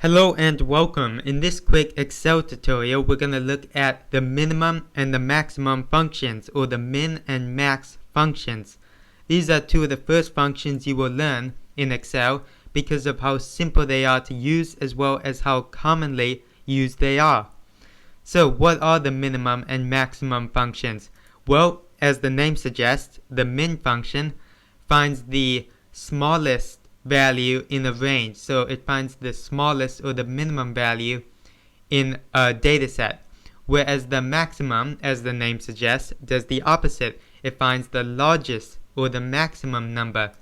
Hello and welcome. In this quick Excel tutorial, we're going to look at the minimum and the maximum functions, or the min and max functions. These are two of the first functions you will learn in Excel because of how simple they are to use as well as how commonly used they are. So what are the minimum and maximum functions? Well, as the name suggests, the min function finds the smallest value in a range. So it finds the smallest or the minimum value in a data set. Whereas the maximum, as the name suggests, does the opposite. It finds the largest or the maximum number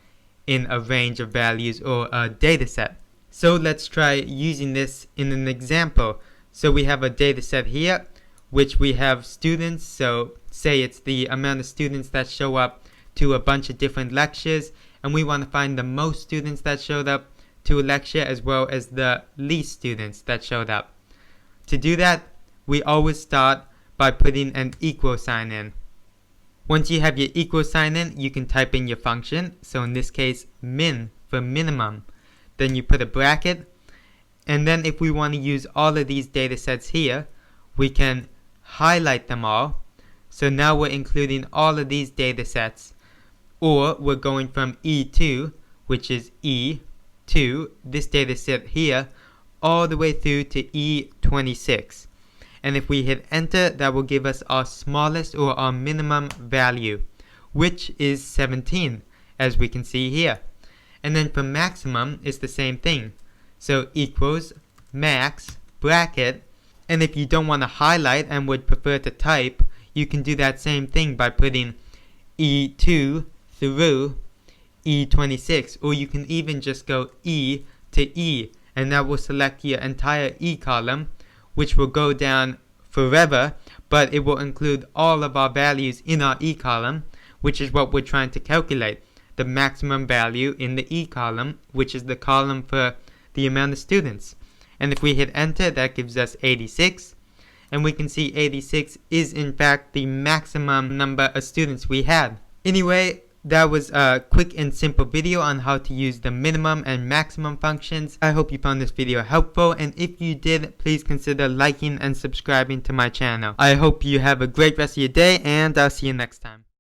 in a range of values or a data set. So let's try using this in an example. So we have a data set here, which we have students. So say it's the amount of students that show up to a bunch of different lectures, and we want to find the most students that showed up to a lecture as well as the least students that showed up. To do that, we always start by putting an equal sign in. Once you have your equal sign in, you can type in your function. So in this case, min for minimum. Then you put a bracket, and then if we want to use all of these data sets here, we can highlight them all. So now we're including all of these data sets. Or we're going from E2, which is E2, this data set here, all the way through to E26. And if we hit enter, that will give us our smallest or our minimum value, which is 17, as we can see here. And then for maximum, it's the same thing. So equals max bracket. And if you don't want to highlight and would prefer to type, you can do that same thing by putting E2 through E26, or you can even just go E to E, and that will select your entire E column, which will go down forever, but it will include all of our values in our E column, which is what we're trying to calculate, the maximum value in the E column, which is the column for the amount of students. And if we hit enter, that gives us 86, and we can see 86 is in fact the maximum number of students we had. Anyway, that was a quick and simple video on how to use the minimum and maximum functions. I hope you found this video helpful, and if you did, please consider liking and subscribing to my channel. I hope you have a great rest of your day, and I'll see you next time.